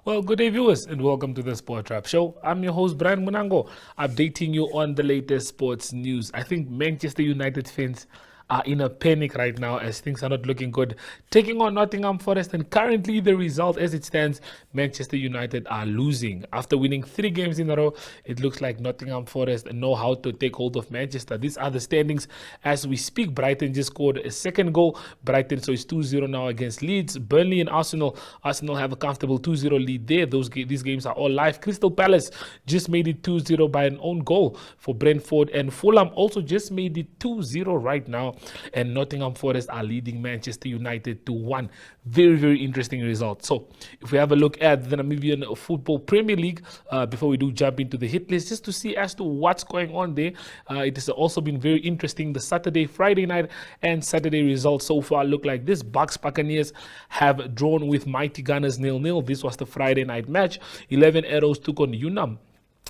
Well, good day, viewers, and welcome to the Sport Trap Show. I'm your host, Brian Munango, updating you on the latest sports news. I think Manchester United fans are in a panic right now as things are not looking good. Taking on Nottingham Forest, and currently the result as it stands, Manchester United are losing. After winning 3 games in a row, it looks like Nottingham Forest know how to take hold of Manchester. These are the standings as we speak. Brighton just scored a second goal. Brighton, so it's 2-0 now against Leeds. Burnley and Arsenal have a comfortable 2-0 lead there. These games are all live. Crystal Palace just made it 2-0 by an own goal for Brentford, and Fulham also just made it 2-0 right now. And Nottingham Forest are leading Manchester United to 1. Very, very interesting result. So if we have a look at the Namibian Football Premier League, before we do jump into the hit list, just to see as to what's going on there, it has also been very interesting. The Saturday, Friday night and Saturday results so far look like this. Bucks Buccaneers have drawn with Mighty Gunners 0-0. This was the Friday night match. 11 Arrows took on Unam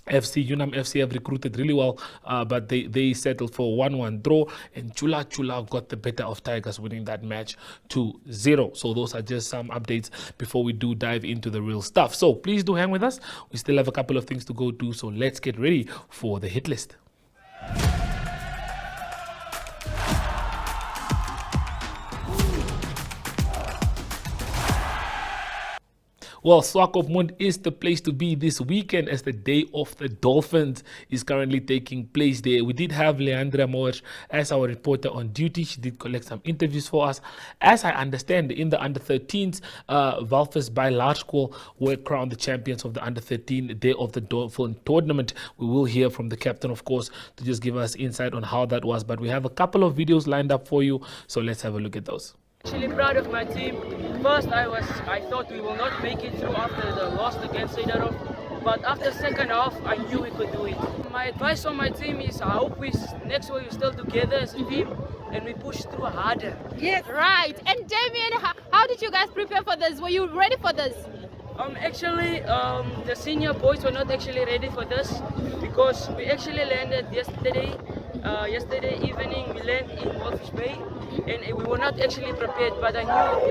FC have recruited really well, but they settled for a 1-1 draw, and Chula got the better of Tigers, winning that match 2-0. So those are just some updates before we do dive into the real stuff. So please do hang with us. We still have a couple of things to go to, so let's get ready for the hit list. Well, Swakopmund is the place to be this weekend as the Day of the Dolphins is currently taking place there. We did have Leandra Moers as our reporter on duty. She did collect some interviews for us. As I understand, in the under-13s, Walvis by large score were crowned the champions of the under-13 Day of the Dolphin tournament. We will hear from the captain, of course, to just give us insight on how that was. But we have a couple of videos lined up for you, so let's have a look at those. Actually proud of my team. First, I thought we will not make it through after the loss against Seidarov, but after second half, I knew we could do it. My advice on my team is I hope next week we're still together as a team and we push through harder. Yes, right. And Damien, how did you guys prepare for this? Were you ready for this? Actually, the senior boys were not actually ready for this because we actually landed yesterday evening. We landed in Walvis Bay. And we were not actually prepared, but I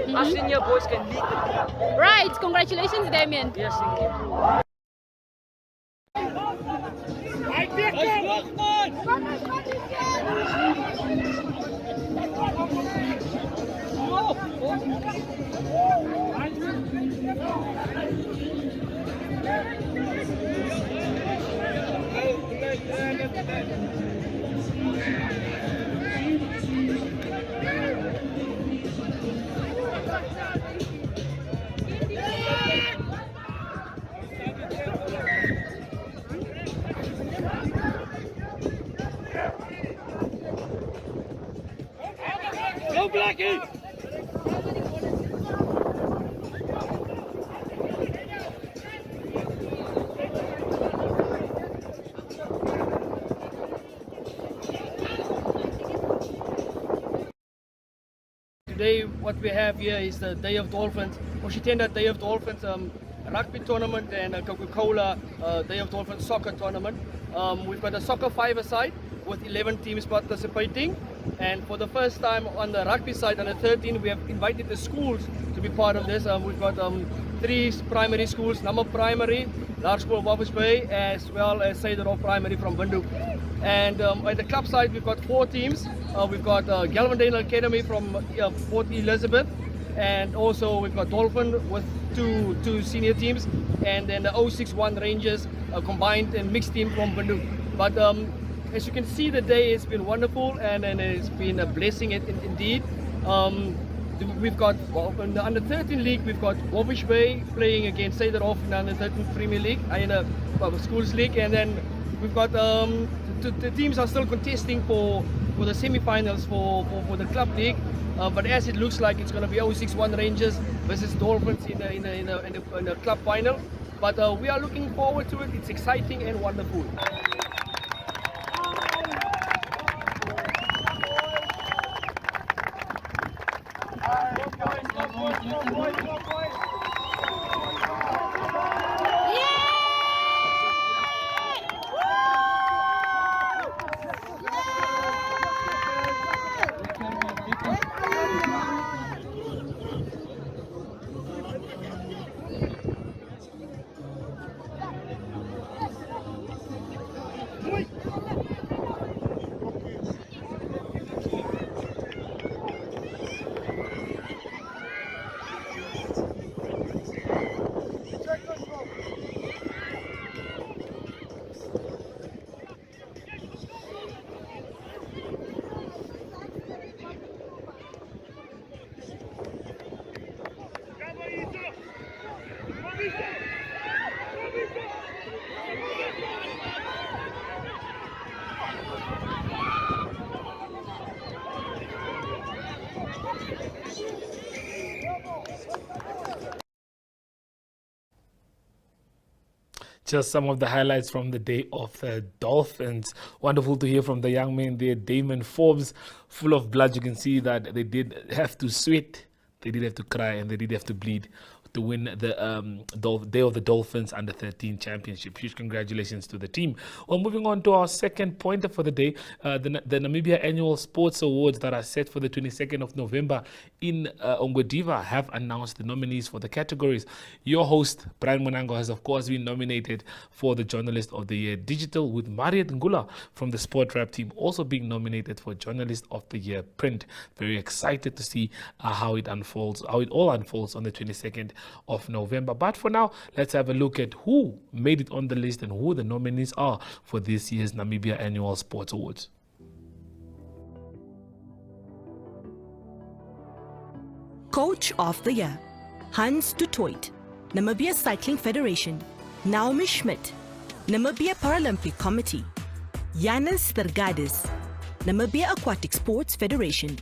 knew our senior boys can lead the team. Right, congratulations, Damien. Yes, thank you. Go Blackie! Today, what we have here is the Day of Dolphins, Oshitenda Day of Dolphins rugby tournament and a Coca-Cola Day of Dolphins soccer tournament. We've got a soccer 5-a-side with 11 teams participating. And for the first time on the rugby side, under 13, we have invited the schools to be part of this. We've got 3 primary schools, Nama Primary, Large School of Walvis Bay, as well as Seidarov Primary from Windhoek. And at the club side, we've got 4 teams. We've got Galvandale Academy from Port Elizabeth, and also we've got Dolphin with two senior teams, and then the 061 Rangers, a combined and mixed team from Windhoek. But as you can see, the day has been wonderful and it's been a blessing indeed. We've got, in the under-13 league, we've got Walvis Bay playing against Seidarov in the under-13 Premier League, in a schools league, and then we've got the teams are still contesting for the semi-finals for the club league. But as it looks like, it's going to be 061 Rangers versus Dolphins in the club final. But we are looking forward to it. It's exciting and wonderful. Just some of the highlights from the day of the Dolphins. Wonderful to hear from the young man there, Damon Forbes, full of blood. You can see that they did have to sweat, they did have to cry, and they did have to bleed to win the Day of the Dolphins Under 13 Championship. Huge congratulations to the team. Well, moving on to our second pointer for the day, the Namibia Annual Sports Awards that are set for the 22nd of November in Ongwediva have announced the nominees for the categories. Your host, Brian Monango, has of course been nominated for the Journalist of the Year Digital, with Mariet Ngula from the Sport Rap team also being nominated for Journalist of the Year Print. Very excited to see how it all unfolds on the 22nd of November. But for now, let's have a look at who made it on the list and who the nominees are for this year's Namibia Annual Sports Awards. Coach of the Year, Hans de Toit, Namibia Cycling Federation, Naomi Schmidt, Namibia Paralympic Committee, Yanis Tergadis, Namibia Aquatic Sports Federation.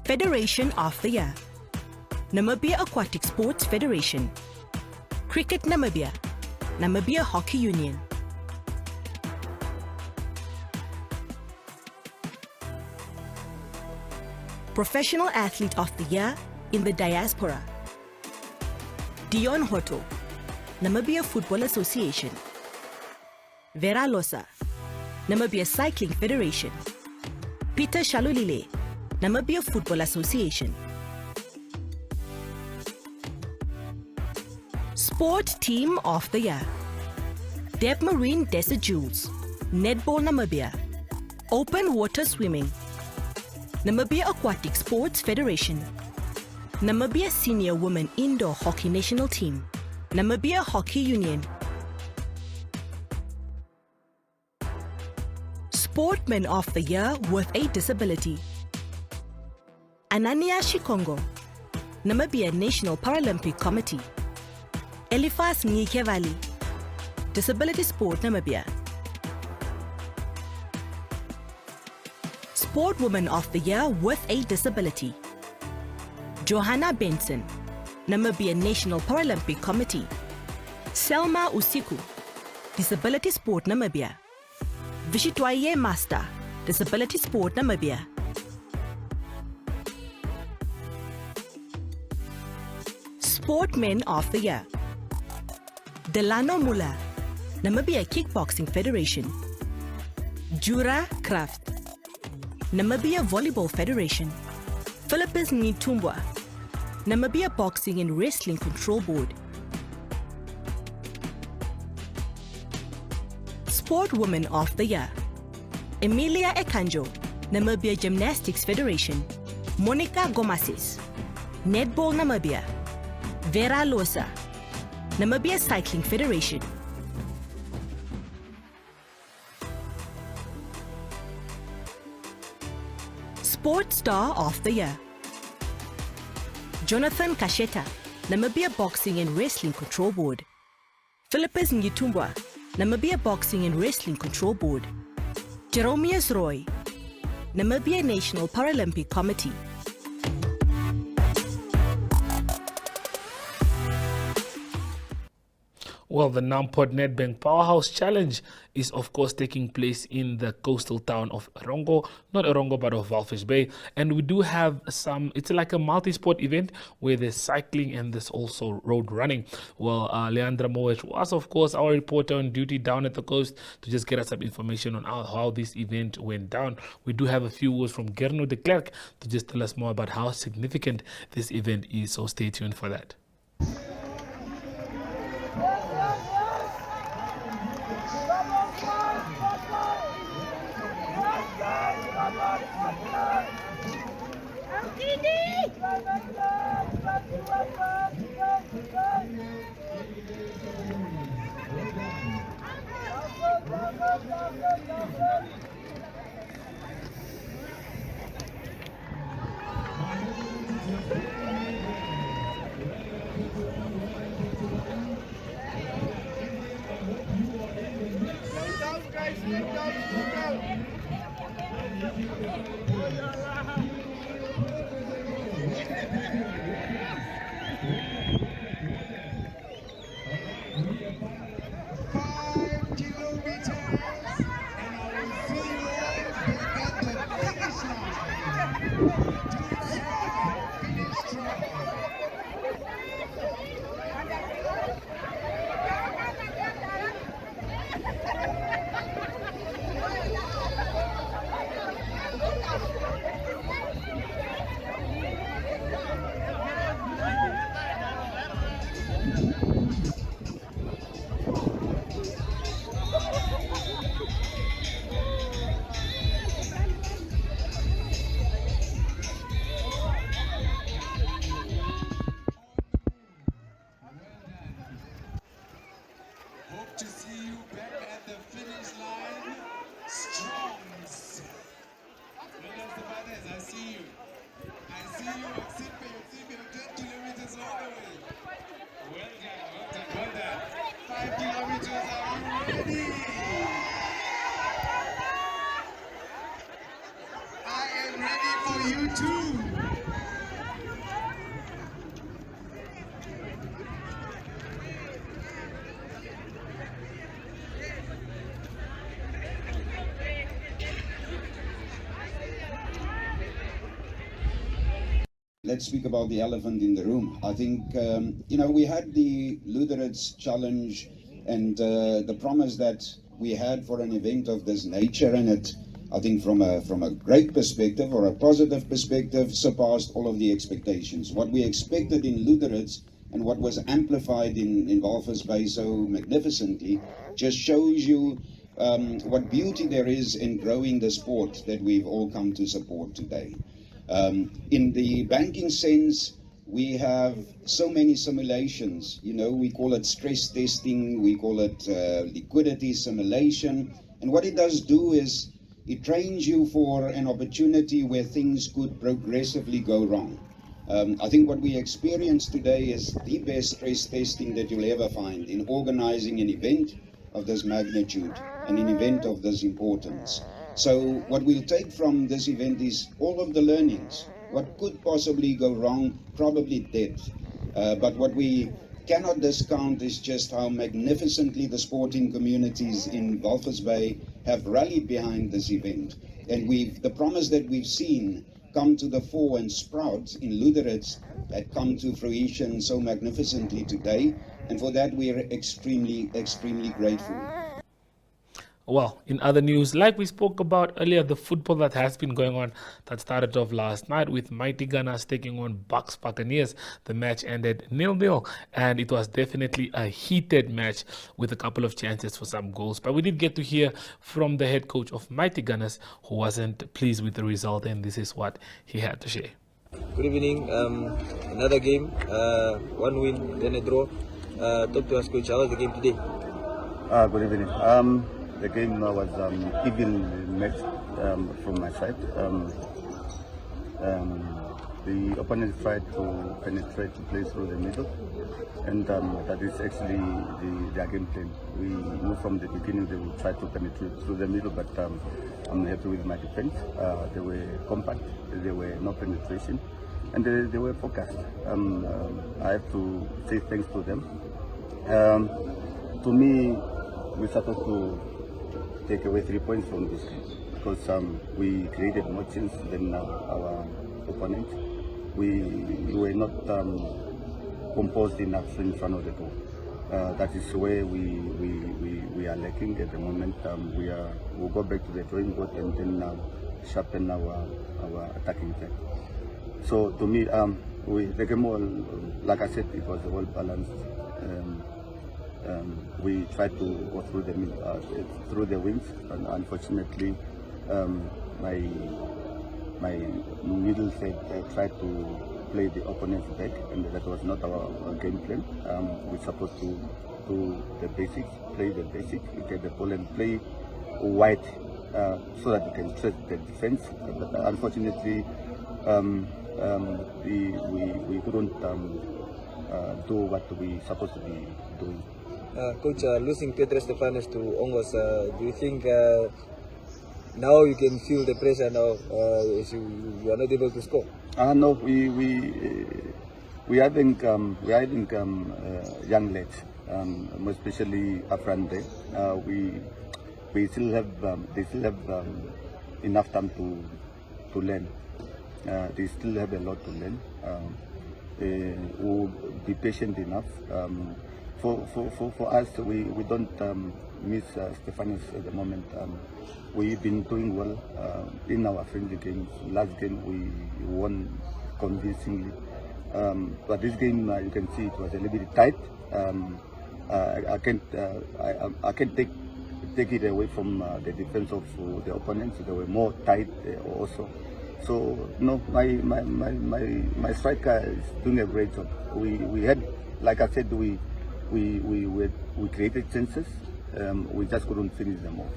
Federation of the Year, Namibia Aquatic Sports Federation, Cricket Namibia, Namibia Hockey Union. Professional Athlete of the Year in the Diaspora, Dion Hoto, Namibia Football Association, Vera Losa, Namibia Cycling Federation, Peter Shalulile, Namibia Football Association. Sport Team of the Year, Deb Marine Desert Jules, Netball Namibia, Open Water Swimming, Namibia Aquatic Sports Federation, Namibia Senior Women Indoor Hockey National Team, Namibia Hockey Union. Sportman of the Year with a Disability, Anania Shikongo, Namibia National Paralympic Committee, Elifas Ngikevali, Disability Sport Namibia. Sportwoman of the Year with a Disability, Johanna Benson, Namibia National Paralympic Committee, Selma Usiku, Disability Sport Namibia, Vishitwaye Master, Disability Sport Namibia. Sportmen of the Year, Delano Mula, Namibia Kickboxing Federation, Jura Kraft, Namibia Volleyball Federation, Philippus Nitumbwa, Namibia Boxing and Wrestling Control Board. Sportwoman of the Year, Emilia Ekanjo, Namibia Gymnastics Federation, Monica Gomasis, Netball Namibia, Vera Losa, Namibia Cycling Federation. Sports Star of the Year, Jonathan Kasheta, Namibia Boxing and Wrestling Control Board, Philippus Ngitumbwa, Namibia Boxing and Wrestling Control Board, Jeromius Roy, Namibia National Paralympic Committee. Well, the Namport Nedbank Powerhouse Challenge is, of course, taking place in the coastal town of Erongo, not Erongo, but of Walvis Bay. And we do have it's like a multi-sport event where there's cycling and there's also road running. Well, Leandra Moech was, of course, our reporter on duty down at the coast to just get us some information on how this event went down. We do have a few words from Gerno de Klerk to just tell us more about how significant this event is. So stay tuned for that. to see you back at the finish line. Strongs. I see you. I see you. Exit 10 kilometers all the way. Well done, well done. 5 kilometers, are you ready? I am ready for you too. Let's speak about the elephant in the room. I think, we had the Lutherits challenge and the promise that we had for an event of this nature, and it, I think from a great perspective or a positive perspective, surpassed all of the expectations. What we expected in Lutherits and what was amplified in Walvis Bay so magnificently just shows you what beauty there is in growing the sport that we've all come to support today. In the banking sense, we have so many simulations. We call it stress testing, we call it liquidity simulation. And what it does do is it trains you for an opportunity where things could progressively go wrong. I think what we experience today is the best stress testing that you'll ever find in organizing an event of this magnitude and an event of this importance. So what we'll take from this event is all of the learnings. What could possibly go wrong, probably did. But what we cannot discount is just how magnificently the sporting communities in Walvis Bay have rallied behind this event. And the promise that we've seen come to the fore and sprout in Lutherits had come to fruition so magnificently today. And for that, we are extremely, extremely grateful. Well, in other news, like we spoke about earlier, the football that has been going on that started off last night with Mighty Gunners taking on Bucks Buccaneers. The match ended 0-0, and it was definitely a heated match with a couple of chances for some goals. But we did get to hear from the head coach of Mighty Gunners, who wasn't pleased with the result, and this is what he had to share. Good evening. Another game, one win, then a draw. Talk to us, coach. How was the game today? Good evening. The game was even match from my side. The opponent tried to penetrate the play through the middle, and that is actually their game plan. We knew from the beginning they would try to penetrate through the middle, but I'm happy with my defense. They were compact, there were no penetration, and they were focused. I have to say thanks to them. To me, we're supposed to take away 3 points from this game because we created more chances than our opponent. We were not composed enough in front of the goal. That is where we are lacking at the moment. We'll go back to the drawing board and then sharpen our attacking play. So to me, the game was, like I said, it was well balanced. We tried to go through the wings, and unfortunately, my middle side tried to play the opponent's back, and that was not our game plan. We're supposed to do the basics, play the basic, get the ball and play wide so that we can stress the defense. But unfortunately, we couldn't do what we supposed to be doing. Coach, losing Petre Stefanes to Ongos, do you think now you can feel the pressure now as you are not able to score? No, we having young lads, especially up front there. We still have they still have enough time to learn. They still have a lot to learn. We'll be patient enough. For us, we don't miss Stefanos at the moment. We've been doing well in our friendly games. Last game we won convincingly, but this game you can see it was a little bit tight. I can't take it away from the defense of the opponents. They were more tight also. So no, my striker is doing a great job. We had, like I said, we we created chances, we just couldn't finish them off.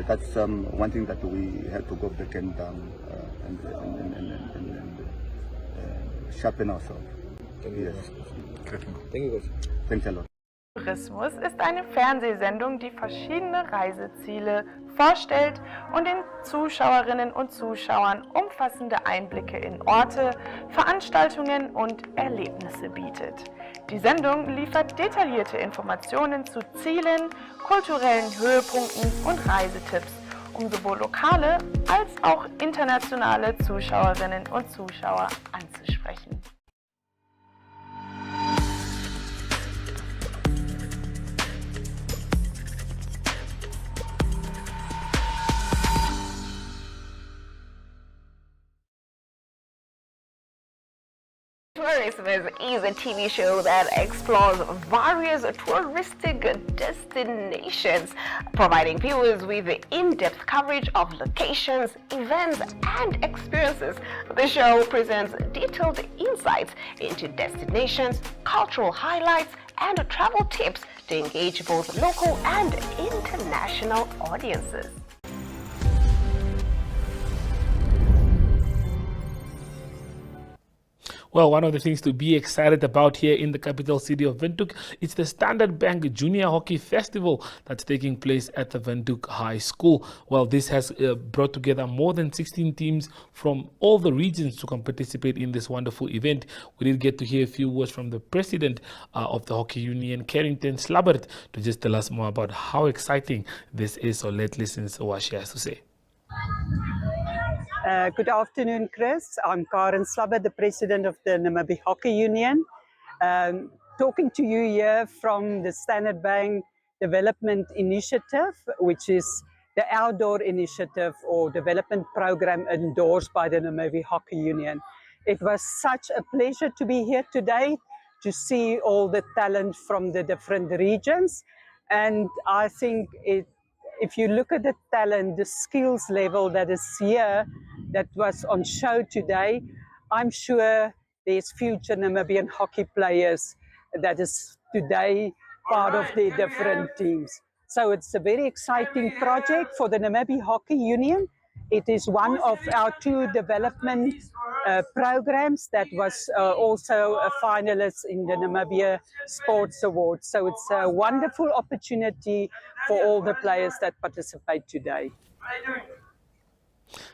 That's one thing that we had to go back and sharpen ourselves. Yes. Thank you, Coach. Thanks a lot. Tourismus ist eine Fernsehsendung, die verschiedene Reiseziele vorstellt und den Zuschauerinnen und Zuschauern umfassende Einblicke in Orte, Veranstaltungen und Erlebnisse bietet. Die Sendung liefert detaillierte Informationen zu Zielen, kulturellen Höhepunkten und Reisetipps, um sowohl lokale als auch internationale Zuschauerinnen und Zuschauer anzusprechen. Tourism is a TV show that explores various touristic destinations, providing viewers with in-depth coverage of locations, events, and experiences. The show presents detailed insights into destinations, cultural highlights, and travel tips to engage both local and international audiences. Well, one of the things to be excited about here in the capital city of Windhoek is the Standard Bank Junior Hockey Festival that's taking place at the Windhoek High School. Well, this has brought together more than 16 teams from all the regions to participate in this wonderful event. We did get to hear a few words from the president of the Hockey Union, Carrington Slabbert, to just tell us more about how exciting this is. So let's listen to what she has to say. Good afternoon, Chris. I'm Karen Slabber, the president of the Namibia Hockey Union. Talking to you here from the Standard Bank Development Initiative, which is the outdoor initiative or development program endorsed by the Namibia Hockey Union. It was such a pleasure to be here today to see all the talent from the different regions. And I think if you look at the talent, the skills level that is here, that was on show today, I'm sure there's future Namibian hockey players that is today part of the different teams. So it's a very exciting project for the Namibia Hockey Union. It is one of our two development programs that was also a finalist in the Namibia Sports Awards. So it's a wonderful opportunity for all the players that participate today.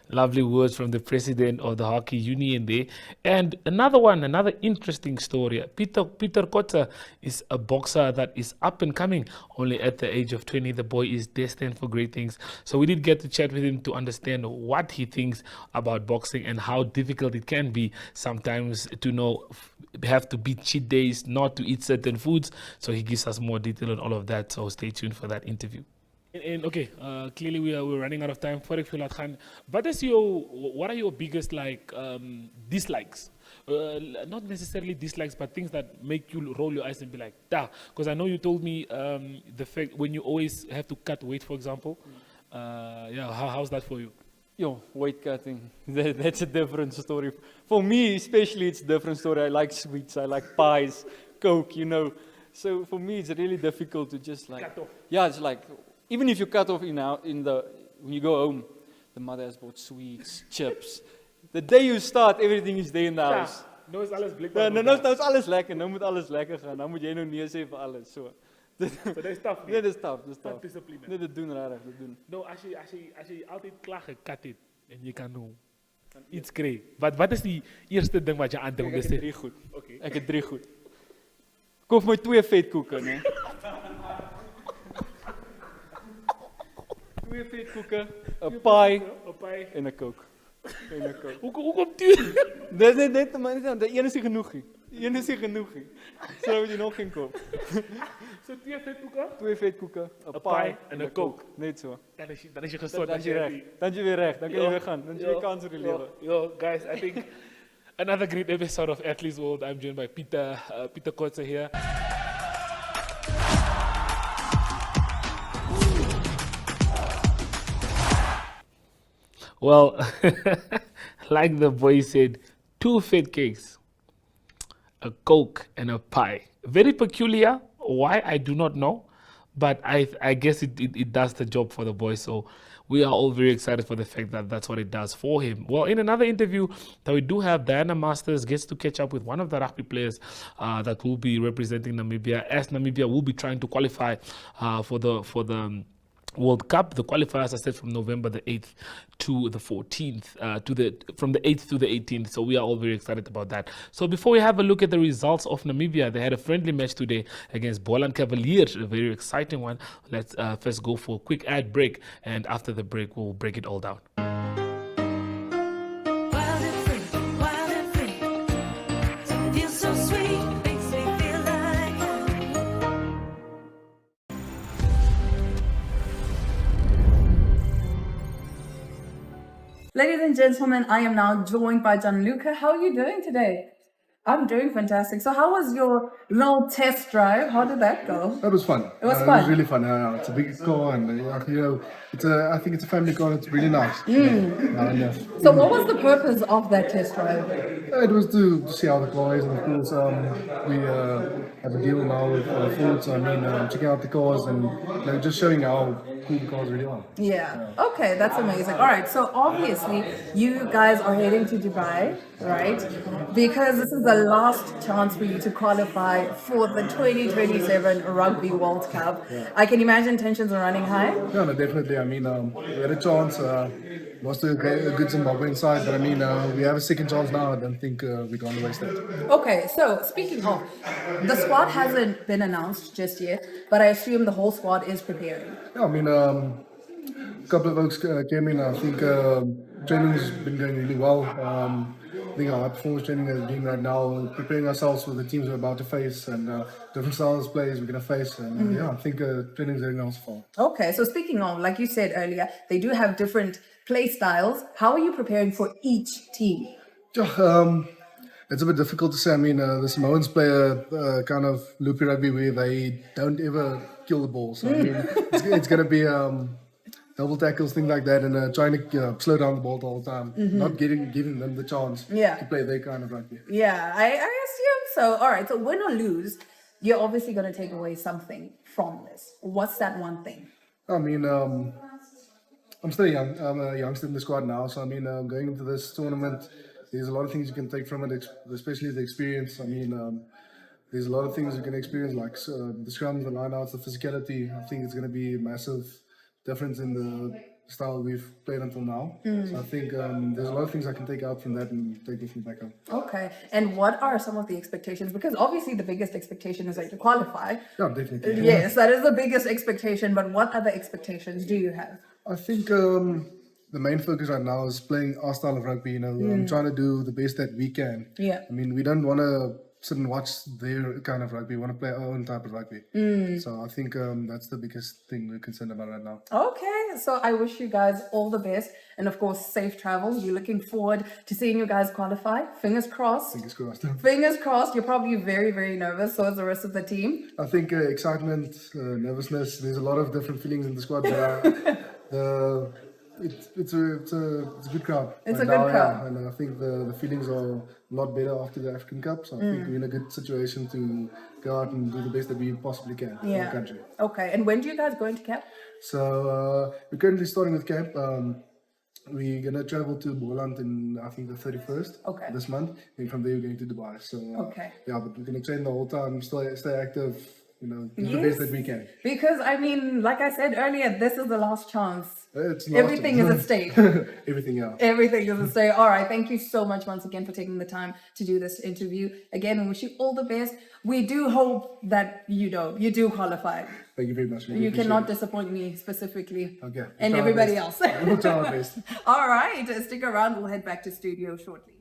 Lovely words from the president of the Hockey Union there. And another interesting story. Peter Kotza is a boxer that is up and coming, only at the age of 20. The boy is destined for great things. So we did get to chat with him to understand what he thinks about boxing and how difficult it can be sometimes to have to beat cheat days, not to eat certain foods. So he gives us more detail on all of that. So stay tuned for that interview. And okay, clearly we're running out of time. What are your biggest dislikes? Not necessarily dislikes, but things that make you roll your eyes and be like, "Da." Because I know you told me the fact when you always have to cut weight, for example. How's that for you? Yo, weight cutting. That's a different story. For me, especially, it's a different story. I like sweets. I like pies, Coke. So for me, it's really difficult to just cut off. Yeah, it's like. Even if you cut off when you go home, the mother has bought sweets, chips. The day you start, everything is there in the house. Nou is alles blik. Nou is alles lekker. Nou moet alles lekker gaan. Nou moet jy nou nee sê vir alles. So dis tough. Nee, dis tough. Discipline. Nee, dit doen rarig, dit doen. Nou, as jy altyd klaar gekat het en jy kan nou iets kry. Wat is die eerste ding wat jy aandink? Ek het 3 goed. Okay. Ek het 3 goed. Koop my 2 vetkoeke, né? 2 vetkoeke, 'n pie en 'n Coke. Hoekom duur? Net maar net, die een is nie genoeg nie. Die een is nie genoeg nie. So moet jy nog geen koop. So 2 vetkoeke? 2 vetkoeke, 'n pie en 'n Coke. Net so. Dan is jy gesond. Dan is jy reg. Dan is jy weer reg. Dan kan jy weer gaan. Dan is jy kans op die lewe. Yo, guys, I think another great episode of Athletes World. I'm joined by Peter Kotze here. Well, like the boy said, 2 fat cakes, a Coke and a pie. Very peculiar, Why? I do not know. But I guess it does the job for the boy. So we are all very excited for the fact that that's what it does for him. Well, in another interview that we do have, Diana Masters gets to catch up with one of the rugby players that will be representing Namibia, as Namibia will be trying to qualify for the World Cup. The qualifiers are set from November the 8th to the 14th, from the 8th to the 18th. So we are all very excited about that. So before we have a look at the results of Namibia, they had a friendly match today against Boland Cavaliers, a very exciting one. Let's first go for a quick ad break, and after the break, we'll break it all down. Ladies and gentlemen, I am now joined by Gianluca. How are you doing today? I'm doing fantastic. So how was your little test drive? How did that go? That was fun. It was It fun? was really fun. It's a big car, and I think it's a family car. It's really nice. So what was the purpose of that test drive? It was to see how the car is, and of course, we have a deal now with Ford. So checking out the cars and just showing how cool the cars really are. Yeah. Okay, that's amazing. All right. So obviously, you guys are heading to Dubai, right? Because this is the last chance for you to qualify for the 2027 Rugby World Cup. Yeah. I can imagine tensions are running high. Yeah, no, definitely. We had a chance. Lost a good Zimbabwean side, but we have a second chance now. I don't think we're going to waste that. Okay, so speaking of, the squad hasn't been announced just yet, but I assume the whole squad is preparing. Yeah, a couple of folks came in. I think training's been going really well. I think our performance training is doing right now, preparing ourselves for the teams we're about to face and different styles of plays we're going to face. And yeah, I think training's going well so far. Okay, so speaking of, like you said earlier, they do have different play styles. How are you preparing for each team? It's a bit difficult to say. The Samoans play a kind of loopy rugby where they don't ever kill the ball. So it's going to be double tackles, things like that, and trying to slow down the ball the whole time, not giving them the chance to play their kind of rugby. Yeah, I assume so. All right, so win or lose, you're obviously going to take away something from this. What's that one thing? I'm still young. I'm a youngster in the squad now, so going into this tournament, there's a lot of things you can take from it, especially the experience. There's a lot of things you can experience, like the scrums, the lineouts, the physicality. I think it's going to be a massive difference in the style we've played until now. So I think there's a lot of things I can take out from that and take with me back home. Okay, and what are some of the expectations? Because obviously the biggest expectation is that you qualify. Yeah, definitely. Yes, that is the biggest expectation, but what other expectations do you have? I think the main focus right now is playing our style of rugby. I'm trying to do the best that we can. Yeah. We don't want to sit and watch their kind of rugby. We want to play our own type of rugby. So I think that's the biggest thing we're concerned about right now. Okay, so I wish you guys all the best, and of course safe travels. We're looking forward to seeing you guys qualify. Fingers crossed. Fingers crossed. Fingers crossed. You're probably very, very nervous. So is the rest of the team. I think excitement, nervousness. There's a lot of different feelings in the squad. But it's a good crowd. It's a good crowd. Yeah. And I think the feelings are a lot better after the African Cup. So I think we're in a good situation to go out and do the best that we possibly can for the country. Okay, and when do you guys go into camp? So we're currently starting with camp. We're gonna travel to Boland in I think the 31st this month. And from there we're going to Dubai. So yeah, but we're gonna train the whole time, stay active. Do the best that we can. Because like I said earlier, this is the last chance. Everything is at stake. Everything, yeah. Everything is at stake. All right, thank you so much once again for taking the time to do this interview. Again, we wish you all the best. We do hope that you do qualify. Thank you very much. You cannot disappoint me specifically. Okay. And everybody else. We'll try our best. All right, stick around. We'll head back to studio shortly.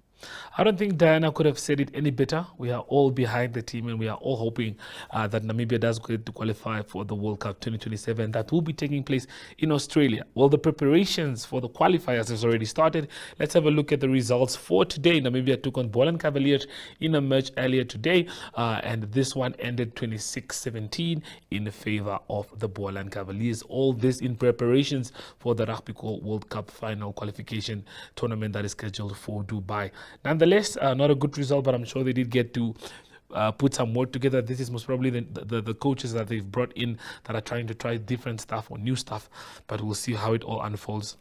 I don't think Diana could have said it any better. We are all behind the team, and we are all hoping that Namibia does get to qualify for the World Cup 2027 that will be taking place in Australia. Well, the preparations for the qualifiers has already started. Let's have a look at the results for today. Namibia took on Boland Cavaliers in a match earlier today, and this one ended 26-17 in favor of the Boland Cavaliers. All this in preparations for the Rugby World Cup final qualification tournament that is scheduled for Dubai. Nonetheless, not a good result, but I'm sure they did get to put some work together. This is most probably the coaches that they've brought in that are trying to try different stuff or new stuff, but we'll see how it all unfolds.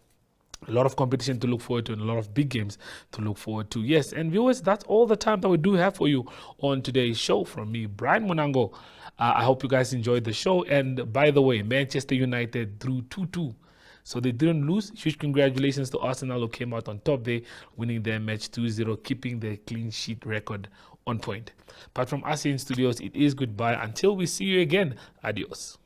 A lot of competition to look forward to and a lot of big games to look forward to. Yes, and viewers, that's all the time that we do have for you on today's show. From me, Brian Munango, I hope you guys enjoyed the show. And by the way, Manchester United drew 2-2. So they didn't lose. Huge congratulations to Arsenal, who came out on top there, winning their match 2-0, keeping their clean sheet record on point. But from us here in studios, it is goodbye. Until we see you again, adios.